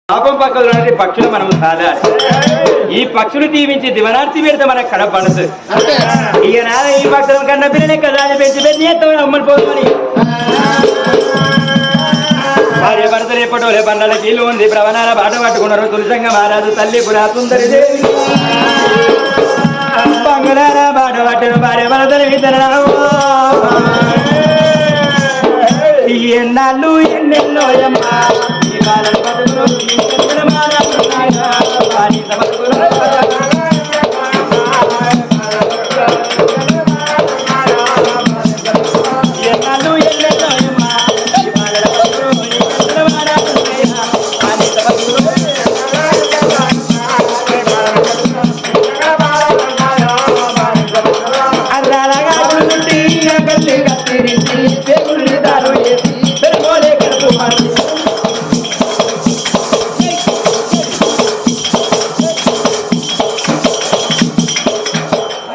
పాపం పక్కన పక్షులు మనం సాధాలి. ఈ పక్షులు దీవించి దివనార్తి పెడితే మనకు కడపడదు. ఇక నాన్న ఈ పక్షుల కన్నా పిల్లలే కదా పెంచి పెట్టి అమ్మని పోతుని భార్య భర్త రేపటోలే బండల కీళ్ళు ఉంది ప్రవణాల బాట పట్టుకున్నారు. తులసంగ మహారాజు తల్లి పురా సుందరి దేవి బంగార బాట పట్టిన భార్య భర్తలు ఇద్దరు ఎన్నాళ్ళు ఎన్నెన్నో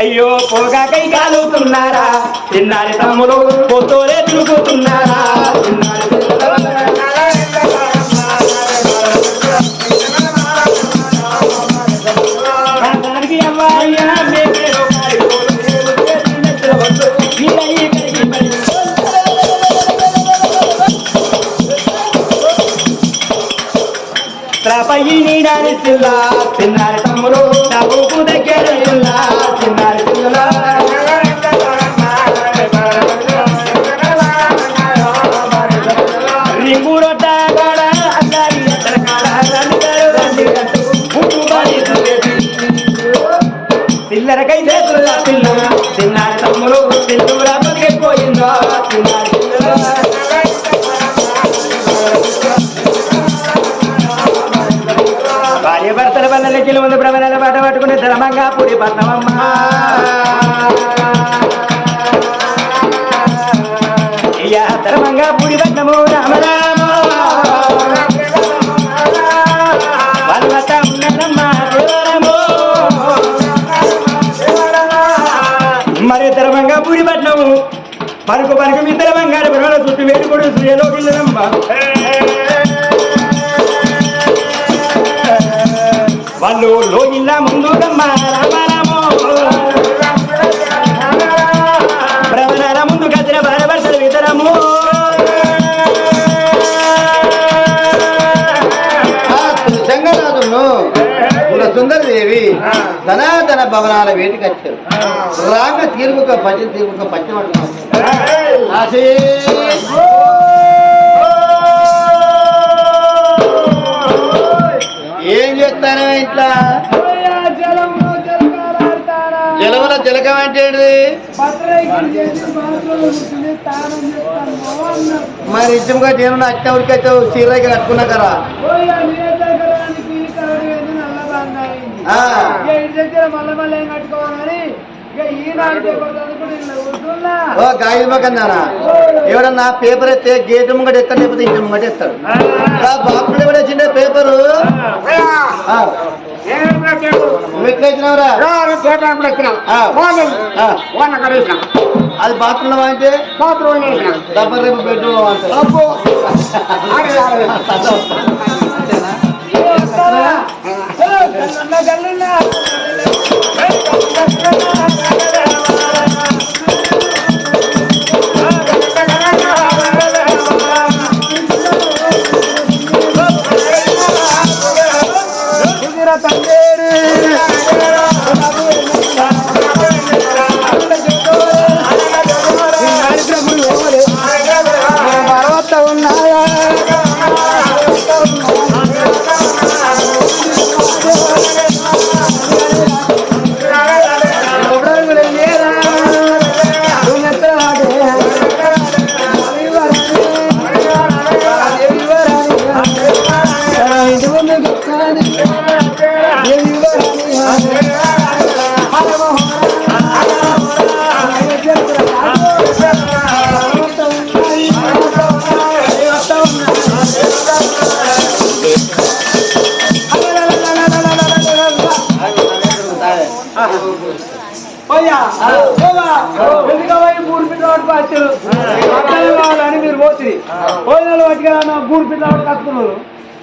అయ్యో పోగా కై కాలుతున్నారా చిన్నారి తమ్ములు పోతోలే తిరుగుతున్నారా నీడాని చిల్లా చిన్నారి తమ్ములు డబ్బుకు దగ్గర చిన్నారి చిల్లా పిల్లరకై చేతుల పిల్ల చిన్నారి తమ్ములు పిల్లరా బతికిపోయిందో చిన్నారి భార్య భర్తల వల్ల లెక్కలు ముందు ప్రవణాల బాట పట్టుకునే ధర్మంగా పూడి పట్నమమ్మ అయ్యా ధర్మంగా పూడి పట్నము రామరామ వల్లత ఉన్నదమ్మా మరి ధర్మంగా పూడి పట్నము పరుకు పరుకు మీ ధర్మంగా ప్రవణ చుట్టూ వేడుకోడు సూర్యలోకిల్లదమ్మ వాళ్ళు లోగిల్ల ముందు రామారామో ప్రవణాల ముందు కదిన భార్య భర్తలు ఇద్దరము సంగనాథును సుందరదేవి ధనాధన భవనాల వేటికి వచ్చారు. రాక తీర్ముక పచ్చమట్టు ఏం చేస్తారా ఇట్లా జలముల జలకం అంటే మరి ఇష్టంగా నేను అచ్చా ఉడికైతే చీరకి కట్టుకున్నా కదా గాయమకన్నానా ఎవడన్నా పేపర్ ఎత్తే గేటు ముంగట ఎత్తాడు లేకపోతే ఇంటి ముంగట ఎత్తాడు. బాపులు ఎవడ వచ్చిండే పేపరు అది బాత్రూమ్ లో అంటే డబ్బర్ రేపు బెడ్రూమ్ లో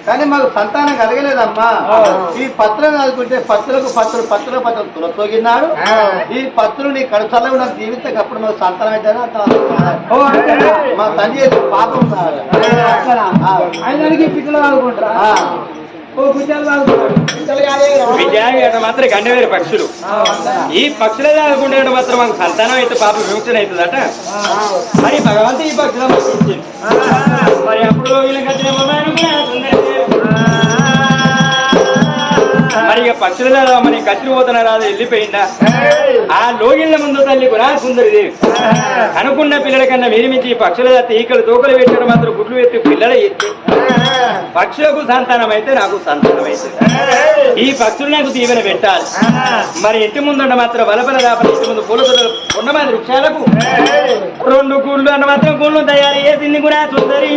కానీ మాకు సంతానం కలగలేదమ్మా. ఈ పత్రం చదువుకుంటే పత్రులకు తులతోగినాడు. ఈ పత్రులు నీ కడుసల్లో నాకు జీవితం అప్పుడు మాకు సంతానం అయితే మా తండ్రి చేసిన పాపం పిల్లలు ఆడుకుంటారా విద్యార్థి మాత్రం గండవేరు పక్షులు. ఈ పక్షులే ఆడుకుంటే మాత్రం మాకు సంతానం అయితే పాప విమోచన అవుతుందట. మరి భగవంతు ఈ పక్షులను మరి అప్పుడు మరి ఇక పక్షులలో మరి కత్తిరి పోతున్న రాదు వెళ్ళిపోయిందా? ఆ లోగిళ్ళ ముందు తల్లి కూడా సుందరిదేవి అనుకున్న పిల్లల కన్నా విరిమించి పక్షుల ఈకలు తోకలు పెట్టడం మాత్రం గుడ్లు పెట్టి పిల్లల ఎత్తి పక్షులకు సంతానం అయితే నాకు సంతానం అయితే ఈ పక్షులు నాకు దీవెన పెట్టాలి. మరి ఇంటి ముందుండ మాత్రం వలపల దాపల ఇంటి ముందు పూల ఉన్నమాది వృక్షాలకు 2 గూళ్ళు అన్న మాత్రం గూళ్ళు తయారు చేసింది కూడా సుందరి.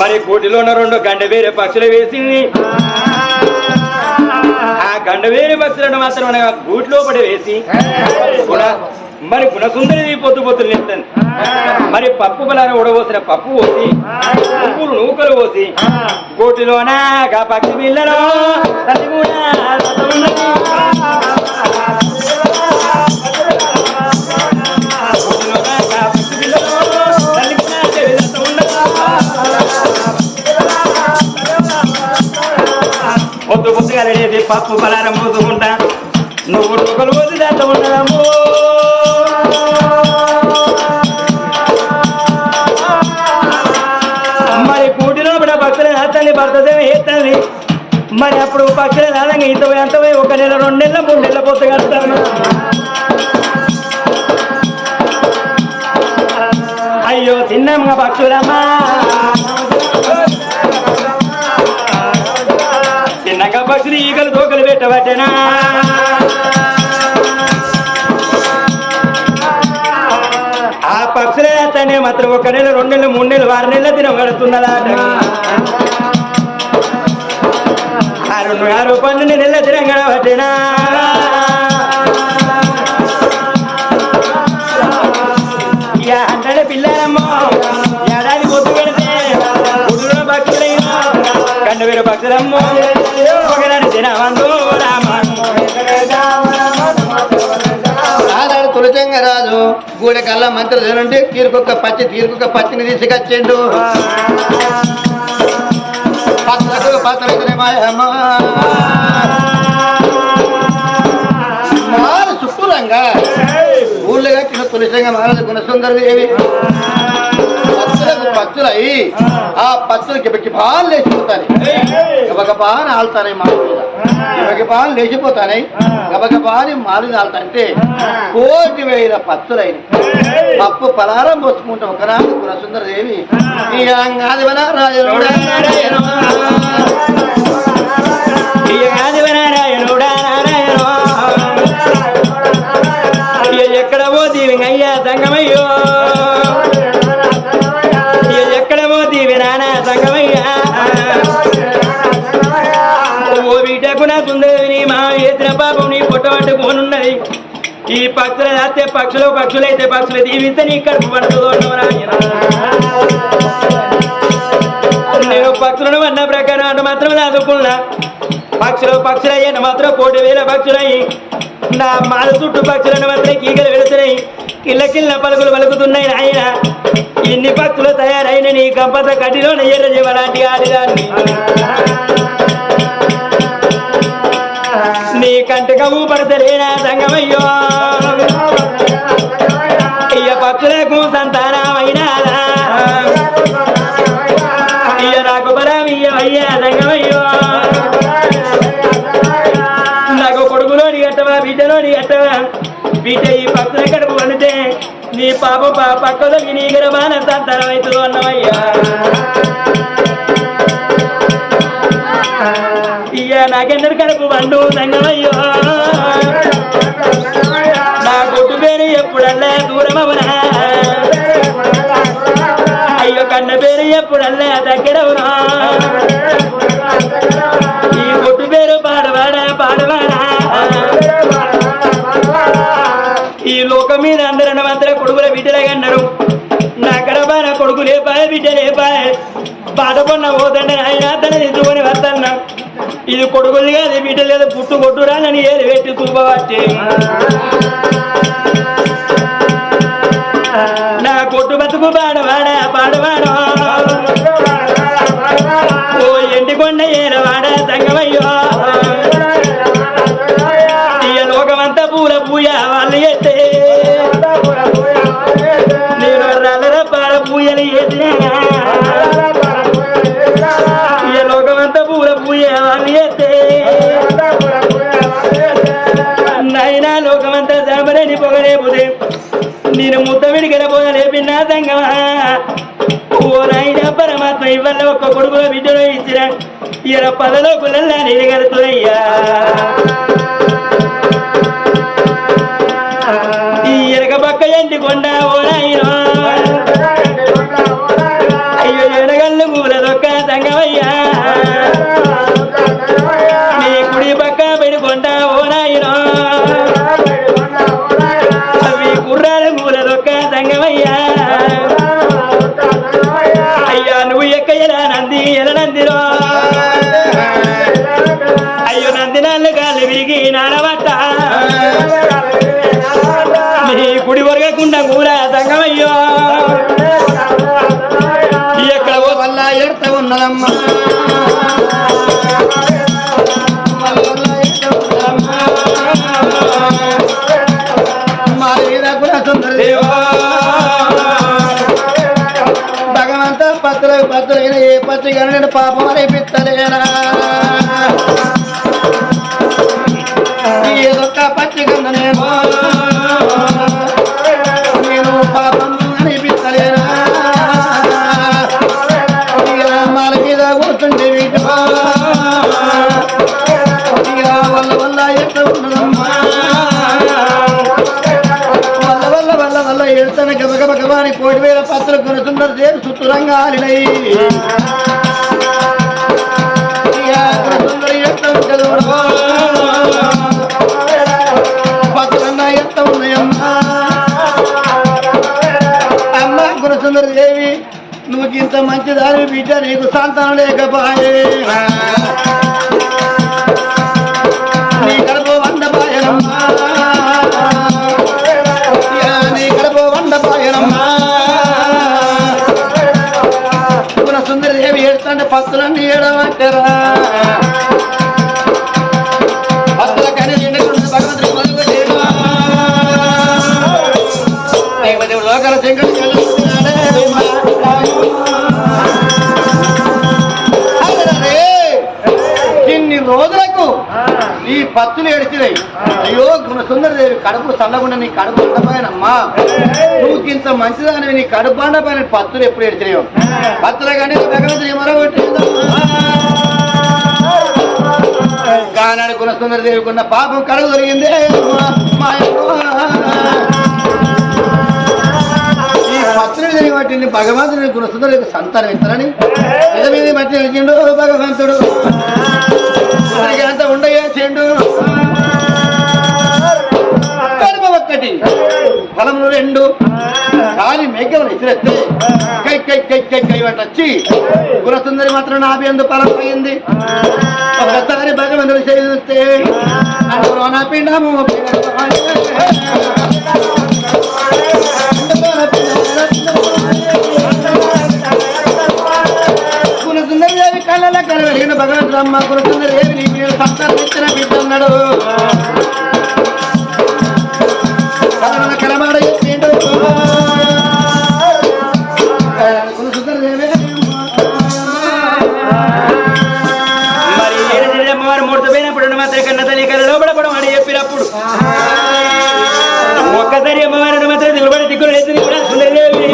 మరి కోటిలోన 2 గండవేరే పక్షులు వేసింది. ఆ గండవేరే పక్షులను మాత్రం గూట్లో పడి వేసి మరి గుణసుందరి పొద్దులు నింటుంది. మరి పప్పు బలాన్ని ఉడవోసిన పప్పు పోసి పువ్వులు నూకలు పోసి కోటిలోన పక్షి పిల్లలో తల్లి కూడా పొద్దు పొద్దుగా లేది పప్పు బలారం పోసుకుంటా నువ్వు నూకలు పోసి దాంట్లో ఉండడము. మరి కూటిలో కూడా పక్షులు నాతండి భర్తదేవి ఏతంది. మరి అప్పుడు పక్షులు నాదంగా ఇంత ఎంత 1 నెల 2 నెలల 3 నెలల పొత్తు కడతాను. అయ్యో తిన్నాము పక్షులమ్మా చిన్నగా పక్షులు ఈగలు తోకలు పెట్టబట్టేనా. ఆ పక్షులే అతనే మాత్రం 1 నెల 2 నెలలు 3 నెలలు 6 నెలల దినం గడుతున్నదా. 6 12 నెలల దినం గడబట్టేనా. అంటే పిల్లలమ్మో ఏడాది పొద్దు పెడితే గుడ్డులో పక్షులైనా గండవేరు పక్షులమ్మో ఒకదాని తినవందో ఆనాడు తులసింగరాజు గూడె కల్లా మంత్రులు తినండి తీరుకొక్క పచ్చిని తీసుకొచ్చిండు. చుట్టూరంగా ఊళ్ళో కట్టిన తులసింగ మహారాజు గుణసుందరదేవి పచ్చులై ఆ పచ్చులు గిబగిబాలు లేచిపోతాయి. గబగబాని ఆలుతాయి మాలు మీద గబగబాలు లేచిపోతాయి. గబగబాని మాలు ఆలుతాంటే 1,000,000 పచ్చులైన పప్పు పలారం పోసుకుంటాం. ఒకనాడు గుణసుందరదేవి ఈ ఎక్కడ పోతీవి అయ్యా సంగమయ్యో ఎక్కడ పోతీవి నానా సంగమయ్యా ఓ బిడ్డకు నా సుందరి మా వేసిన పాపం నీ పుట్టబట్టుకోనున్నది. ఈ పక్షులు చేస్తే పక్షులైతే పక్షులు దీవిస్తే నీ కడుపు పడుతుందో. నేను పక్షులను అన్న ప్రకారం అంటే మాత్రం చదువుకున్నా. పక్షులయ్యాను మాత్రం 1,000,000 పక్షులయ్యి నా మాల చుట్టూ పక్షులను మాత్రం కీకలు వెళుతున్నాయి. కిల్ల పలుకులు పలుకుతున్నాయి. ఆయన ఇన్ని పక్షులు తయారైన నీ కంపత కడ్డిలో ఎర్ర జీవలాంటి ఆడిదాన్ని నీ కంటగా ఊపడతలేనా సంగమయ్యో ఇయ పక్షులకు సంతానమైనా ఇయ నాకు బలమియ్య అయ్యా సంగమయ్యో నాకు కొడుకులోని కట్టవా బిడ్డలోని కట్టవా బిడ్డ ఈ పక్షుల కడుపు వండితే నీ పాప పక్కలకి నీ గరమాన సంతానం అవుతుందో అన్నమయ్యా. ఇయ్య నాకెందరు కడుపు వండు సంగమయ్యో నా కొట్టు పేరు ఎప్పుడల్లా దూరమవునా అయ్యో కన్న పేరు ఎప్పుడల్లా దగ్గరవునా ఈ కొట్టు పేరు పాడవాడా ఈ లోకం మీద అందరూ కొడుకుల బిడ్డలగా అన్నారు. నా గడపాన కొడుకు లేపాయ బిడ్డ లేపాయ బాధపడిన పోతండి ఆయన తన తీసుకొని వద్దన్నా ఇది కొడుకులు కాదు బిడ్డ లేదు పుట్టు కొట్టురా నన్ను ఏది పెట్టి చూపబట్టి నా కొట్టు బతుకు పాడవాడా పాడవాడా ఓ ఎండికొండ ఏరవాడా సంగమయ్యో ఇయ లోకమంతా పూల పూయ వాళ్ళు ఎత్తే నేను రల్లర పాడ పూయలు ఎత్తినా ఇయ లోకమంతా పూల పూయ వాళ్ళు ఎత్తే నైనా లోకమంతా జనపరేని పొగలేపుదే నేను ముద్ద విడిగల పోగలేపినా సంగమా ఓ నాయన పరమాత్మ ఇవల్ల ఒక్క కొడుకులో బిడ్డలో ఇచ్చిన ఈయన పదలో కులల్లా నిలగలుగుతున్నాయ్యా ఈ ఎనక పక్క ఎంటి కొండ ఓ నాయన అయ్యో ఎనగల్లు పూల దొక్క సంగమయ్యా నీ కుడి పక్క పెడుకొండ ఓ నాయన అవి కుర్రాల పూల దొక్క సంగమయ్యా అయ్యా నువ్వు ఎక్కయ్యలా నంది ఎల నందిరో అయ్యో నంది నాళ్ళు కాళ్ళు విరిగి నానబట్ట నీ కుడి ఒరగకుండా కూడా సంగమయ్యో ఎక్కడ వల్ల ఎడత ఉన్నదమ్మా భగవంత పత్రులైన ఏ పత్రిక నేను పాపం అనిపిస్తలేనా ఏదొక్క పత్రిక నేను పాపం అనిపిస్తలేనా మాల మీద కూర్చుంటే వీటి వల్ల వల్ల ఎట్లా ఉన్నదమ్మా వల్ల ఎడతన గబగబగబాని 1,000 పత్రులు కొనుతున్నారు దేవు సుతురంగా ఆలినై పత్రులన్నా ఎంత ఉన్నాయమ్మా అమ్మ గుణసుందరి దేవి నువ్వు ఇంత మంచిదాని బిడ్డ నీకు సంతానం లేకపోయే నీ కడుపు 100 పాయనమ్మా నీ కడుపు 100 పాయనమ్మా గుణసుందరి దేవి ఏడుతుంటే పత్రులన్నీ ఏడమంటారా పత్రుల కానీ భగవంతుడు లోకాల శంకరుడు ఇన్ని రోజులకు ఈ పత్తులు ఏడిచినాయి అయ్యో గుణసుందరదేవి కడుపు చల్లకుండా నీ కడుపు అండపోయానమ్మా నువ్వు ఇంత మంచిదానివి నీ కడుపు అండపోయిన పత్తులు ఎప్పుడు ఏడిచినాయో పత్తుల కానీ భగవంతుడు మరొకటి కానాడు గుణసుందరదేవికి ఉన్న పాపం కడుగు దొరికిందే ఈ పత్రులు జరిగి వాటిని భగవంతుని గుణసుందరదేవికి సంతానం ఇస్తారని మీద మీద మధ్య నిలిచిండు భగవంతుడు అంత ఉండయే చెండు కడుపు ఒక్కటి ఫలములు 2 కాలి మేకలు ఇసిరెత్తే కై కై కై కై కై వచ్చి గుణసుందరి మాత్రం నాభి ఎందు ఫలం పోయింది ఒకసారి భగవంతుడు చేస్తే నా పిండము గుణసుందరి దేవి కళ్ళ కలవలిగిన భగవంతుడు అమ్మ గుణసుందరి దేవి నీ మీరు సంతానం ఇచ్చిన బిడ్డ అన్నాడు కలమాడ గుణసుందరి దేవి మరి అమ్మవారు మూర్తపోయినప్పుడు మాత్రం కన్న తల్లి కళ లోపడపడం అని చెప్పినప్పుడు ఒక్కసారి అమ్మవారు మాత్రం నిలబడి దిక్కులు ఎత్తుని కూడా సుందరదేవి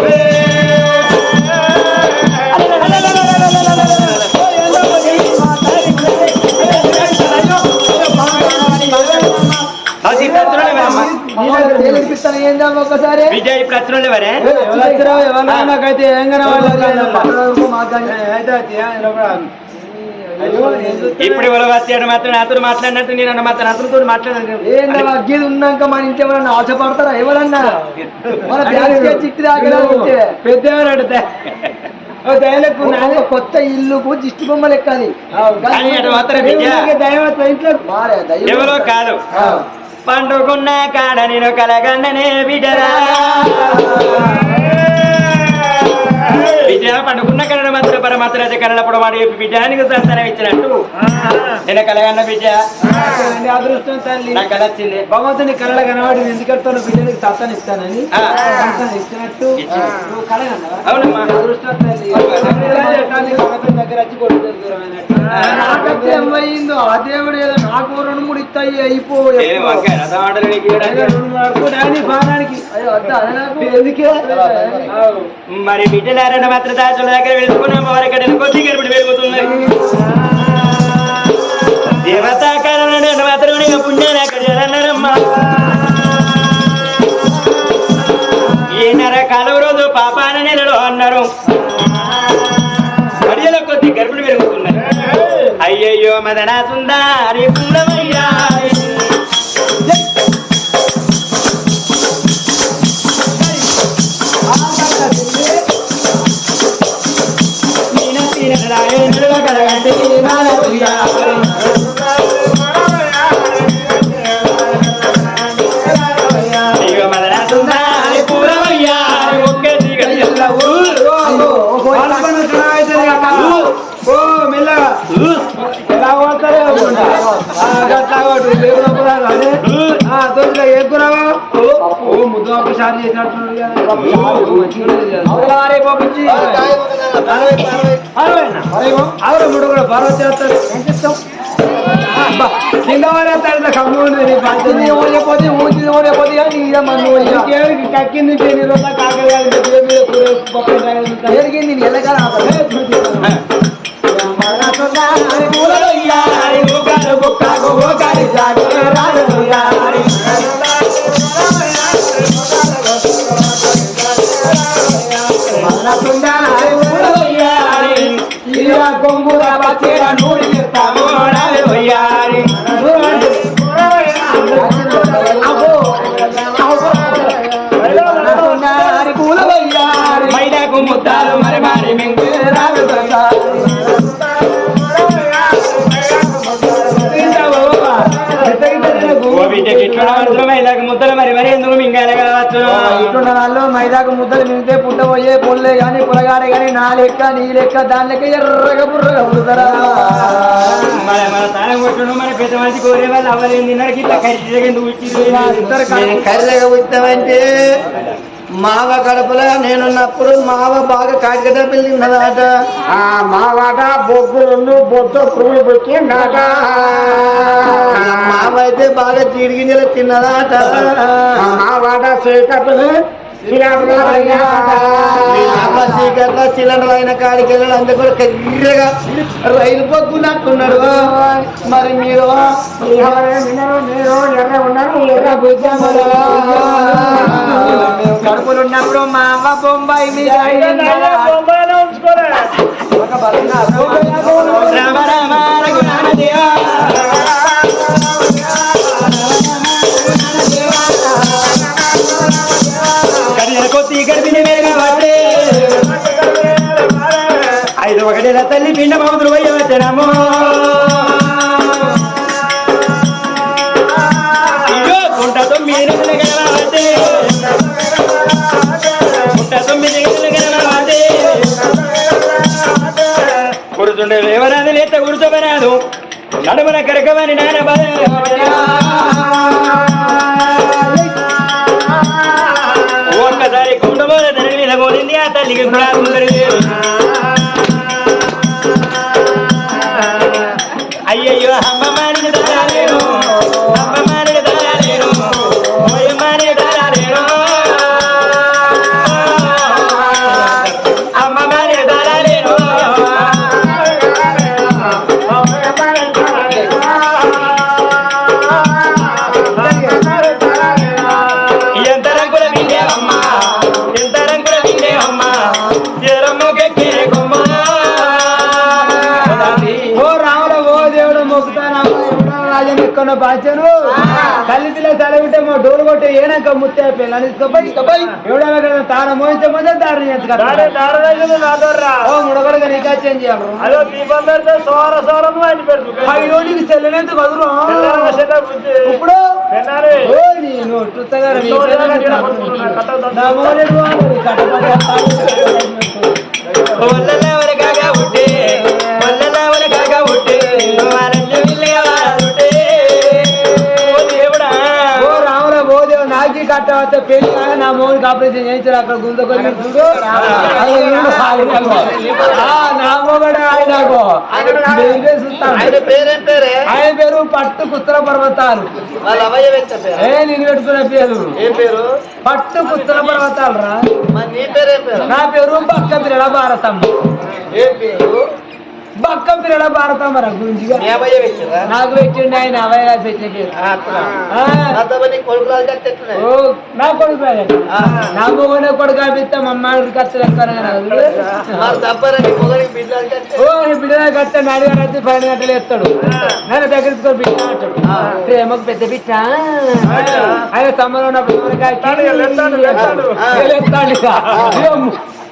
విజయ్ ప్రచురణ వరే నాకైతే ఇప్పుడు ఎవరో వచ్చాడు మాత్రం నాతో మాట్లాడినట్టు నేను మాత్రం అతనితో మాట్లాడాను. ఏంటో అగ్గేది ఉన్నాక మన ఇంటి ఎవరన్నా ఆశపడతారా ఎవరన్నా మన బ్యాగ్ చిట్టి దాకా పెద్దవారు అడితే కొత్త ఇల్లుకు దిష్టి బొమ్మలు ఎక్కాలి ఎవరో కాదు పండుకున్న కాడ నేను కలగన్ననే బిడ్డరా బిడ్డ పండుకున్న కళ మాత్రం పరమాత్ర కళలప్పుడు వాడు బిడ్డానికి సంతానం ఇచ్చినట్టు నేను కలగన్న బిడ్డ అదృష్టం తల్లి నాకు కళ వచ్చింది. భగవంతుని కళ కనవాడి ఎందుకంటాను బిడ్డనికి సంతానం ఇస్తానని ఇచ్చినట్టు నువ్వు కలగన్నా అవునమ్మా అదృష్టం తల్లి దగ్గర వచ్చి కొడుకు నాకైతే ఏమైందో ఆ దేవుడు ఏదో నాకు 2-3 ఇస్తాయి అయిపోయి మరి బిడ్డలారన్న మాత్రం దాచుల దగ్గర వెళ్తున్నాం వారిక్కడ కొద్ది గర్భిడి పెరుగుతున్నది దేవతా కారణం మాత్రం పుణ్యాన్ని అక్కడ అన్నారమ్మా ఏనర కాలం రోజు పాపాన నెలలో అన్నారు గడియలో కొద్ది గర్భిడి పెరుగుతున్నది అయ్యయ్యో మదనా సుందరి పూలమయ్యా అయ్యో మదనా సుందరి పూలమయ్యా ఒకే మెల్లగా ఎలా పోతారు ఏకురావా ముద్దు ఒకసారి చేసినట్టు మూడు కూడా బాగా చేస్తారు ఏం చెప్తాం కక్కింది కొంగుల పచ్చేర నూడి చెప్తాము మైదాకు ముద్దాలు మరి మరి మింగు మైదాకు ముద్దలు మరి మరి ఎందుకు మింగాలి కావచ్చు ఇట్లున్న వాళ్ళు మైదాకు ముద్దలు మింగితే పుట్టబోయే పొల్లే గాని పులగాడే గాని నా లెక్క నీ లెక్క దాని లెక్క ఎర్రగా బుర్రగా పుడతారా మన తాళం కొట్టడం మన పెద్ద మంచి కోరే వాళ్ళు అవ్వలేదు తిన్నాడు ఇట్లా కర్రెగా పుట్టామంటే మావ కడపలో నేనున్నప్పుడు మావ బాగా కాటిక దెబ్బలు తిన్నదాట మావాట బొగ్గులు బొత్త పురుగులు పెట్టిందాట మావ అయితే బాగా చీడిగింజలు తిన్నదాట మావాట చేకట్టుని చీకట్లో సిలిండర్ అయిన కాడికి వెళ్ళాడు అంతే కూడా కర్రెగా రైలు పొక్కున్నట్టున్నాడు మరి మీరు ఎర్ర ఉన్నారు ఎర్ర కడుపులు ఉన్నప్పుడు మా అమ్మ బొంబాయి మీద రామ రామ రఘునాథ దేవా కొద్ది గడిపిని మేరగా పట్టే 5 తల్లి పిండ బాబులు పోయి వచ్చాము గుంట 9 గంటల గడవబట్టే గుంట 9 గంటల గడవబట్టే కూర్చుండే లేవరాదు లేత కూర్చోబరాదు నడుమన కరకమని నాన్న బాధ ఒక్కసారి కుండమోల ధర మీద పోలింది ఆ తల్లికి కూడా అయ్యయ్యో అమ్మ మాని దారాలేను అమ్మ మాని దారాలేను మాని దారాలేను అమ్మ మాని దారాలేను ఎంత రంగుల వీడే అమ్మ ఎరమ్మకే బాచను తల్లి పిల్ల తలవింటే మా డోలు కొట్టే ఏనాక ముత్తే పిల్లని ఎవడో తార మోయించే ముందే దారిని ముడగడగా నీకా చేంజ్ చేయాలి నీకు చెల్లెనంత కదురు ఇప్పుడు నేను నాకి కట్ట పెళ్లి కాగా నా మోడికి ఆపరేషన్ చేయించారు అక్కడ గుంజుకొని నా మోగడే ఆయనకు ఆయన పేరు పట్టు కుత్తర పర్వతాలు నేను పెట్టుకున్న పేరు పట్టు కుత్తర పర్వతాలు రా నా పేరు బక్క పిల్లల భారతం బక్క పిల్లల భారతం రా గురించి నాకు పెట్టిండి ఆయన అవయ్య పెట్టిన పేరు నా కొడుకు నా మొగనే కొడుకు ఆపిస్తే మా అమ్మాయి ఖర్చులు బిడ్డ కట్టే 4 గంటలు 5 గంటలు ఎత్తాడు నేను దగ్గరికి బిడ్డ అంటాడు ప్రేమకు పెద్ద బిడ్డ ఆయన తమ్ముడు ఉన్నప్పుడు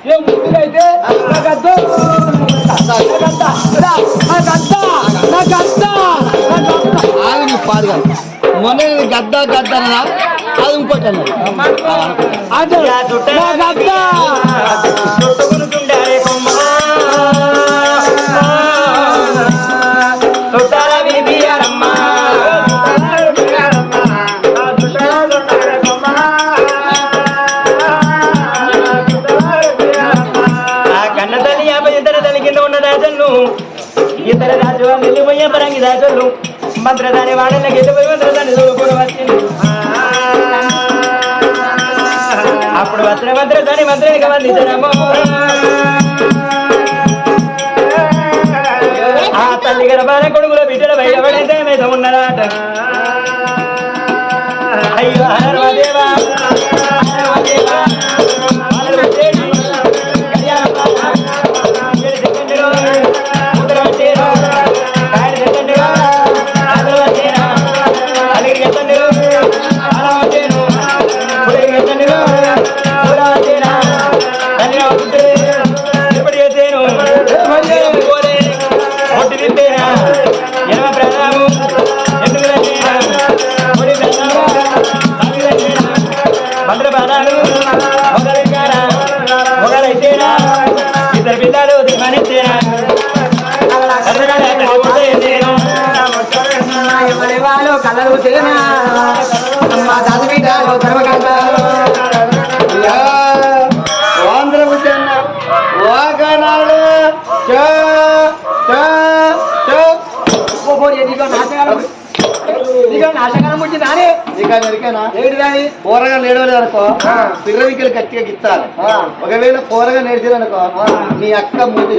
ఏ ముద్దులైతే మొన్న గద్ద గద్ద అది ఇంకోటి ఇతర రాజు వెళ్ళిపోయే పరంగి రాజులు మంత్రదాని వాడలకి వెళ్ళిపోయి మంత్రదాన్ని చదువుకుని వచ్చింది అప్పుడు వచ్చిన మంత్రదాని మంత్రానికి వందించడము ఆ తల్లి గర్భాన కొడుకుల బిడ్డల బయటపడైతే మీద ఉన్నదాట అయ్యో హరదేవా ఇద్దరు పిల్లలు కలరు నాశకాలం వచ్చింది అని పోరగా నేడవలేదు అనుకో పిల్లవికలు గట్టిగా గిత్తాలి ఒకవేళ పోరగా నేర్చేది అనుకో నీ అక్క ముందు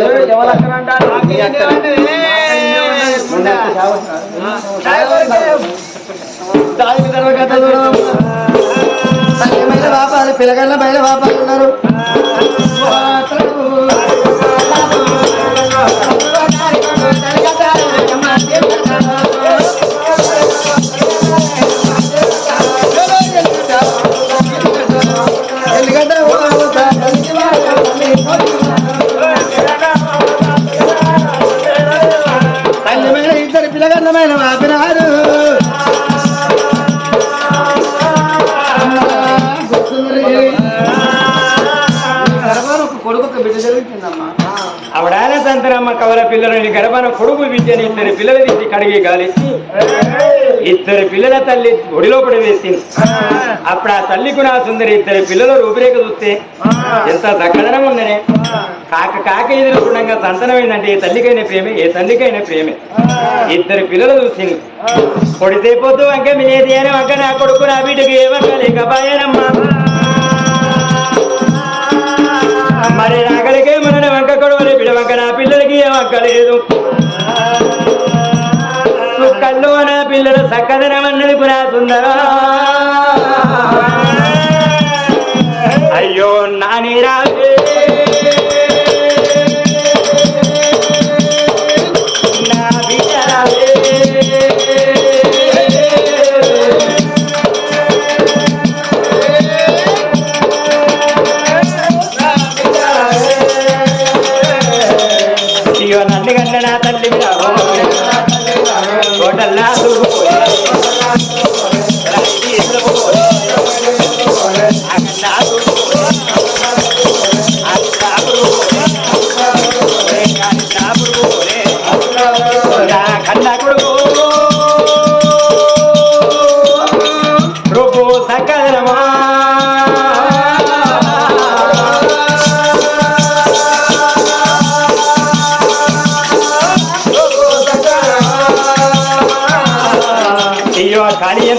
బాపాలు పిల్లగాళ్ళ బయట బాపాలు ఉన్నారు ఇద్దరు పిల్లగన్నమైన ఆపినారు కొడుకు బిడ్డ జరుగుతుందమ్మా ఆవిడాల సంతరమ్మ కవల పిల్లలని గడపన కొడుకు విద్యని ఇద్దరు పిల్లలు తీసి కడిగి గాలిచ్చి ఇద్దరు పిల్లల తల్లి ఒడిలో పడి వేసింది అప్పుడు ఆ తల్లికి నా సుందరి ఇద్దరు పిల్లల రూపురేఖ చూస్తే ఎంత దక్కదనం ఉందనే కాక ఎదురుకుండా సంతనమైందంటే ఏ తల్లికైనా ప్రేమే ఏ తల్లికైనా ప్రేమే ఇద్దరు పిల్లలు చూసింది కొడితే పోతూ వంక మినేది అని వంక నా కొడుకు నా బిడ్డకి ఏ వంక లేకపాయనమ్మా మరి నాగలికే మన వంక కొడవలే బిడ వంక నా పిల్లలకి ఏ వంక లేదు కళ్ళు నా పిల్లల చక్కదనం అన్నది పురా సుందరా అయ్యో నాని రాజే నా బిడ్డ రాజే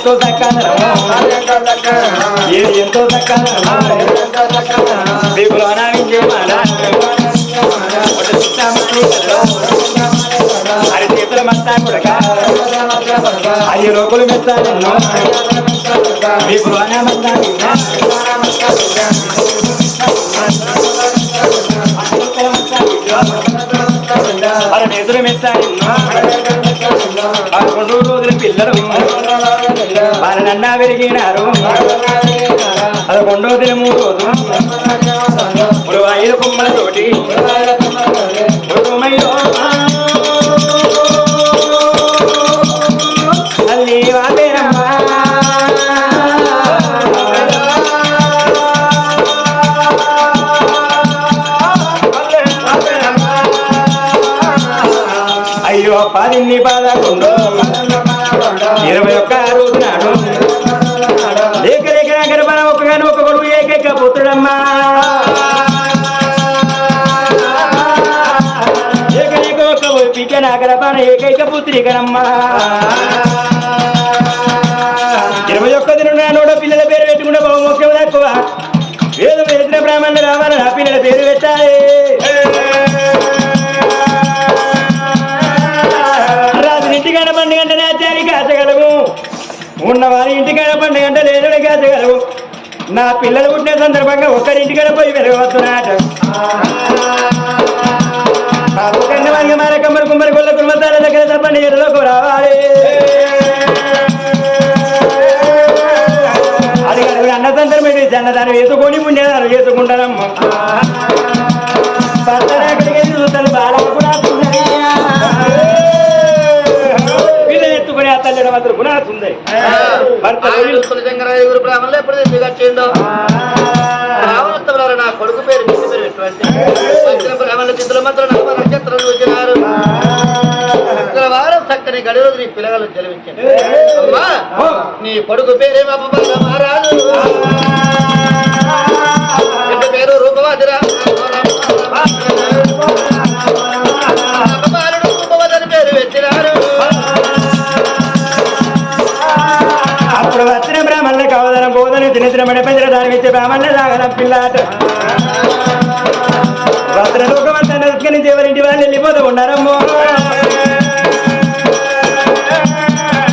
ఎంతో చక్కదనము ఏది ఎంతో చక్కదనము వీపులో అనావించే మాట అది చేతుల మత్తా కొడక అయ్యి లోకులు మెచ్చాను వీపులో అనామత్తా అలా ఎదురు మెచ్చాను 11 రోజుల పిల్లలు వాళ్ళనన్నా పెరిగినారు 11వ దిన 3 రోజులు 5 కొమ్మలతోటి అల్లి వాపేరమ్మా అయ్యో 10 11 21 రోజు నాడు లేక లేక గర్భన ఒకగాను ఒక కొడుకు ఏకైక పుత్రుడమ్మా ఏకైక ఒక పిక నా గర్భన ఏకైక పుత్రికనమ్మా 21 దిన నాడు పిల్లల పేరు పెట్టుకుంటే బహుముఖ్యం తక్కువ వేలు వేసిన బ్రాహ్మణులు రావాలి నా పిల్లల పేరు పెట్టాలి ఇంటికాడ పండుగ అంటే నాచారి కాచగలవు ఉన్నవారి ఇంటికాడ పండుగ అంటే లేదుడు కాచగలవు నా పిల్లలు పుట్టిన సందర్భంగా ఒక్కరింటికాడ పోయి వెరగవస్తున్నాట మార కమ్మరి కుమ్మరి కొల్ల కుర్మతాల దగ్గర పండుగలోకి రావాలి అది కడుగు అన్న సందర్భం ఏంటి అన్నదాన్ని వేసుకొని ఉండేదారు వేసుకుంటానమ్మ భర్తరాకడికి చూస్తాను బాగా ఎత్తుకుని ఆ తల్లి మాత్రం గుణాస్తుంది బ్రాహ్మణులు ఎప్పుడు దిగచ్చిండో నా కొడుకు పేరు మీ పేరు ఎటువంటి బ్రాహ్మణుల తిథులు మాత్రం నక్షత్రం చూసినారు శుక్రవారం చక్కని గడి రోజు నీ పిల్లలు జన్మించారు అమ్మా నీ కొడుకు పేరేమో మహారాజు పేరు రూపవాదిరా రూపవదని పేరు పెట్టినారు అప్పుడు వచ్చిన బ్రాహ్మణులు కావదన బోధన చిన్న మడి పెంచిన దాని ఇచ్చే బ్రాహ్మణులే సాగలం పిల్లాట భద్రలోకమంతా నుంచి ఎవరింటి వాళ్ళు వెళ్ళిపోతూ ఉన్నారమ్మో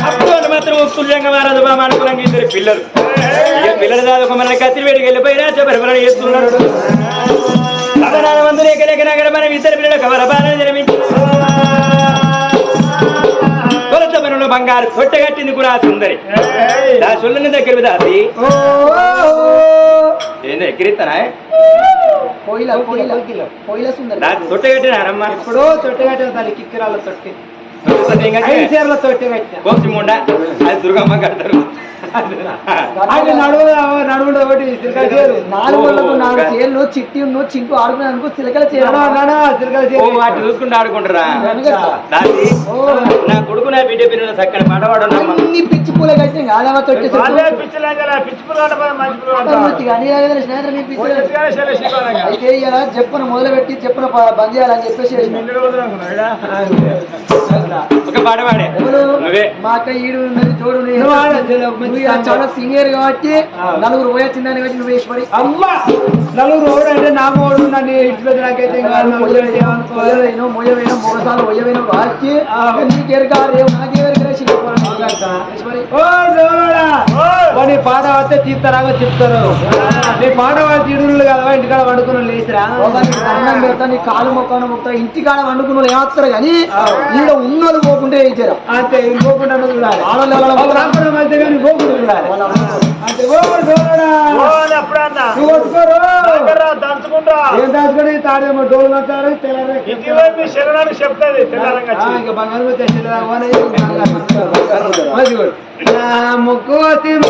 అప్పుడు మాత్రం ఉత్తుల్యంగా మారదు బామ అనుకున్నాం ఇద్దరు పిల్లలు ఇక పిల్లలు కాదు ఒక మన కత్తి వేడికి వెళ్ళిపోయినా చెప్పరు చేస్తున్నాడు మందులు ఎక్కడెక్క నగర మనం ఇద్దరు పిల్లలు కవరబాలను జన్మించి కొలతమనులో బంగారు తొట్టగట్టింది కూడా సుందరి నా సొల్లని దగ్గర దాసి ఏందో ఎక్కిరిస్తానా తొట్టగట్టినారమ్మా ఎప్పుడో తొట్టగట్టిన దాని కిక్కిరాల తొట్టి కోసిముండ అది దుర్గమ్మ కడతారు నడుముడు ఒకటి 4 చేళ్ళు చిట్టి చింటూ ఆడుకున్నాను చిలకల వాటి చూసుకుంటూ ఆడుకుంటారా నా కొడుకు నా బిడ్డ పిల్లలు చక్కని పాటవాడు పిచ్చి పూల కట్టి కాదమ్మా తొట్టి అయితే ఇలా చెప్పున మొదలుపెట్టి చెప్పున బంద్ చేయాలని చెప్పేసి ఒక పాట పాడే మా అక్క ఈడు ఉన్నది తోడు చాలా సీనియర్ కాబట్టి 4 పోయొచ్చిందని కాబట్టి నువ్వు వేసి పడి అమ్మా 4 ఓడు అంటే నా ఓడు నన్ను ఇంట్లో నాకైతే మొయ్యవేనో మొగసాలు మొయ్యవేనో వాచి నీ పాట వస్తే తీస్తారాగో చెప్తారు నీ పాట తీడులు కదా ఇంటికాడ వండుకున్న లేచిరా అన్నం పెడతా నీ కాలు మొక్కను మొక్క ఇంటికాడ వండుకున్న ఏమవుతారు కానీ ఈడ ఉన్నది పోకుంటే వేయించారు అంతే పోకుండా చూడాలి ఏం దాచుకొని తాడేమో డోలు అంటారు చెప్తాది ఇంకా బంగారు ముక్కు తిమ్మ